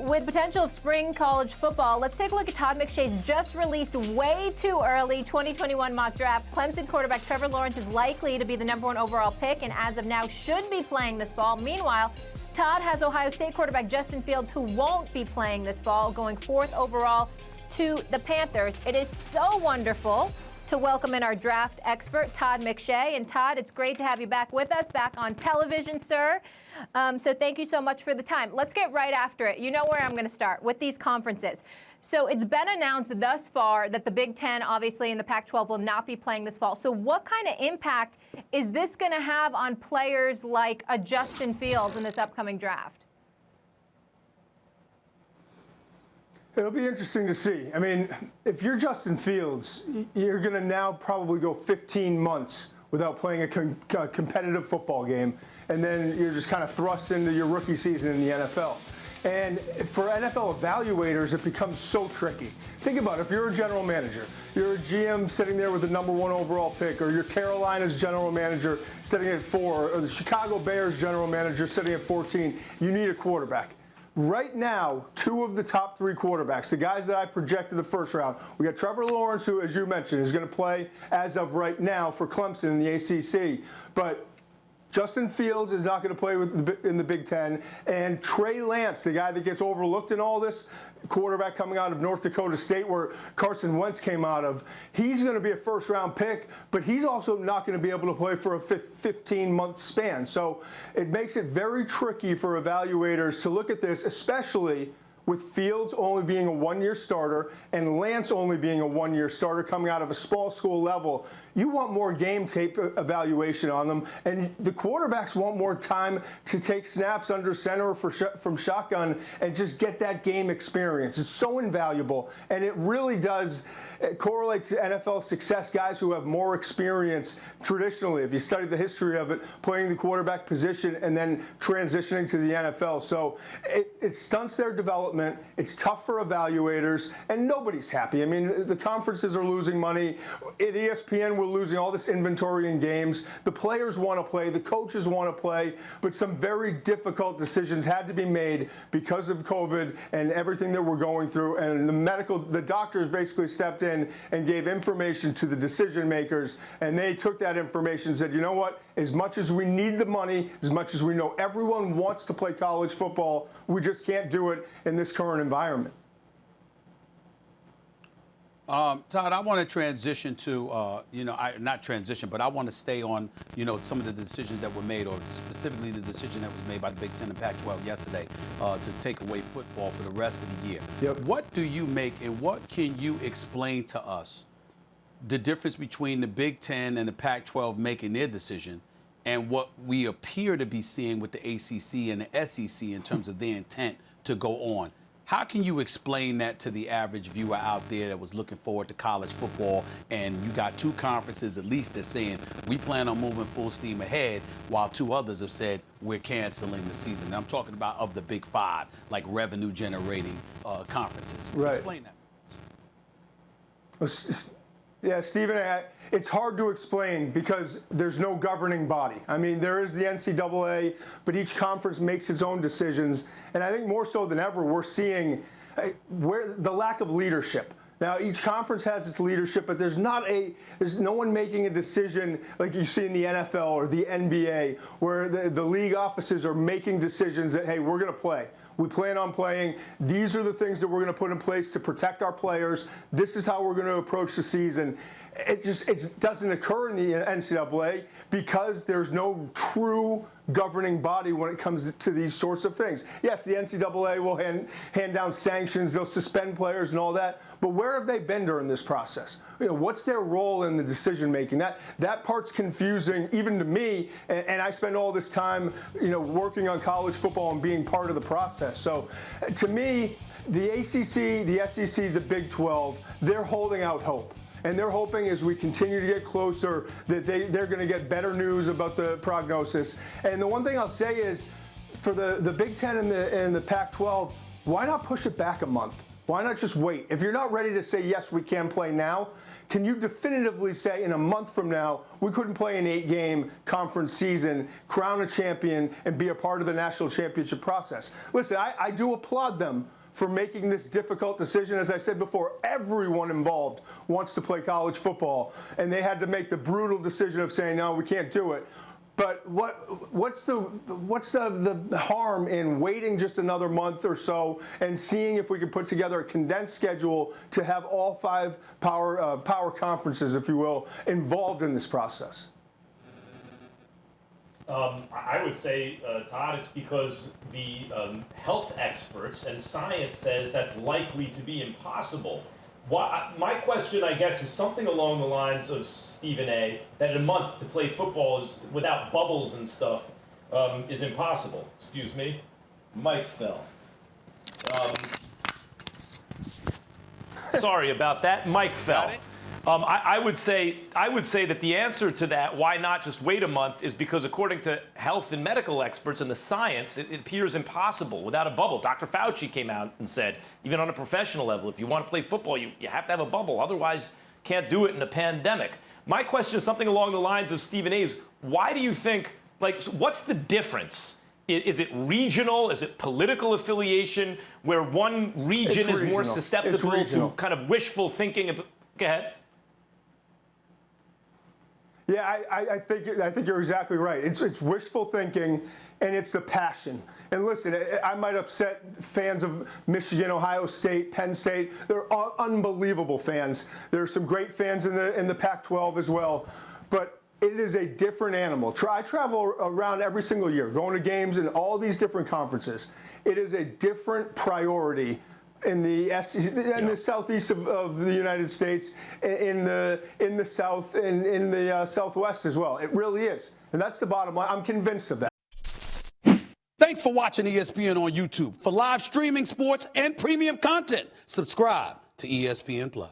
with potential of spring college football, let's take a look at Todd McShay's just released way too early 2021 mock draft. Clemson quarterback Trevor Lawrence is likely to be the #1 overall pick and as of now should be playing this fall. Meanwhile, Todd has Ohio State quarterback Justin Fields, who won't be playing this fall, going 4th overall to the Panthers. It is so wonderful to welcome in our draft expert, Todd McShay. And Todd, it's great to have you back with us, back on television, sir. So thank you so much for the time. Let's get right after it. You know where I'm going to start with these conferences. So it's been announced thus far that the Big Ten, obviously, and the Pac-12 will not be playing this fall. So what kind of impact is this going to have on players like a Justin Fields in this upcoming draft? It'll be interesting to see. I mean, if you're Justin Fields, you're going to now probably go 15 months without playing a competitive football game, and then you're just kind of thrust into your rookie season in the NFL. And for NFL evaluators, it becomes so tricky. Think about it. If you're a general manager, you're a GM sitting there with the #1 overall pick, or you're Carolina's general manager sitting at 4, or the Chicago Bears general manager sitting at 14, you need a quarterback. Right now, 2 of the top 3 quarterbacks, the guys that I projected the first round, we got Trevor Lawrence, who, as you mentioned, is going to play as of right now for Clemson in the ACC. But Justin Fields is not going to play in the Big Ten. And Trey Lance, the guy that gets overlooked in all this, quarterback coming out of North Dakota State, where Carson Wentz came out of, he's going to be a first-round pick, but he's also not going to be able to play for a 15-month span. So it makes it very tricky for evaluators to look at this, especially with Fields only being a 1-year starter and Lance only being a 1-year starter coming out of a small school level. You want more game tape evaluation on them, and the quarterbacks want more time to take snaps under center or from shotgun and just get that game experience. It's so invaluable, and it really does correlate to NFL success, guys who have more experience traditionally, if you study the history of it, playing the quarterback position and then transitioning to the NFL. So it stunts their development. It's tough for evaluators, and nobody's happy. I mean, the conferences are losing money. At ESPN, we're losing all this inventory in games. The players want to play. The coaches want to play. But some very difficult decisions had to be made because of COVID and everything that we're going through. And the doctors basically stepped in and gave information to the decision makers, and they took that information and said, you know what, as much as we need the money, as much as we know everyone wants to play college football, we just can't do it in this current environment. Todd, I want to transition to, not transition, but I want to stay on, some of the decisions that were made, or specifically the decision that was made by the Big Ten and Pac-12 yesterday to take away football for the rest of the year. Yep. What do you make, and what can you explain to us the difference between the Big Ten and the Pac-12 making their decision and what we appear to be seeing with the ACC and the SEC in terms of their intent to go on? How can you explain that to the average viewer out there that was looking forward to college football, and you got 2 conferences at least that's saying we plan on moving full steam ahead, while 2 others have said we're canceling the season? And I'm talking about of the Big 5, like revenue-generating conferences. Right. Explain that. Yeah, Stephen, it's hard to explain because there's no governing body. I mean, there is the NCAA, but each conference makes its own decisions. And I think more so than ever, we're seeing where the lack of leadership. Now, each conference has its leadership, but there's no one making a decision like you see in the NFL or the NBA, where the league offices are making decisions that, hey, we're going to play. We plan on playing. These are the things that we're going to put in place to protect our players. This is how we're going to approach the season. It doesn't occur in the NCAA because there's no true governing body when it comes to these sorts of things. Yes, the NCAA will hand down sanctions, they'll suspend players and all that, but where have they been during this process? What's their role in the decision making? That part's confusing even to me, and I spend all this time, working on college football and being part of the process. So to me, the ACC, the SEC, the Big 12, they're holding out hope. And they're hoping as we continue to get closer that they're going to get better news about the prognosis. And the one thing I'll say is, for the Big Ten and the Pac-12, why not push it back a month? Why not just wait? If you're not ready to say, yes, we can play now, can you definitively say in a month from now, we couldn't play an 8-game conference season, crown a champion, and be a part of the national championship process? Listen, I do applaud them for making this difficult decision. As I said before, everyone involved wants to play college football, and they had to make the brutal decision of saying, no, we can't do it. But what's the harm in waiting just another month or so and seeing if we can put together a condensed schedule to have all 5 power conferences, if you will, involved in this process? I would say, Todd, it's because the health experts and science says that's likely to be impossible. My question, I guess, is something along the lines of Stephen A., that in a month to play football is, without bubbles and stuff is impossible. Excuse me. Mic fell. Sorry about that. Mic fell. I would say that the answer to that, why not just wait a month, is because according to health and medical experts and the science, it appears impossible without a bubble. Dr. Fauci came out and said, even on a professional level, if you want to play football, you have to have a bubble. Otherwise, can't do it in a pandemic. My question is something along the lines of Stephen A's. Why do you think, what's the difference? Is it regional? Is it political affiliation where one region is more susceptible to kind of wishful thinking? Go ahead. Yeah, I think you're exactly right. It's wishful thinking, and it's the passion. And listen, I might upset fans of Michigan, Ohio State, Penn State. They're unbelievable fans. There are some great fans in the Pac-12 as well. But it is a different animal. I travel around every single year, going to games in all these different conferences. It is a different priority in the southeast of the United States, in the south, and in the southwest as well. It really is, and that's the bottom line. I'm convinced of that. Thanks for watching ESPN on YouTube. For live streaming sports and premium content, subscribe to ESPN+.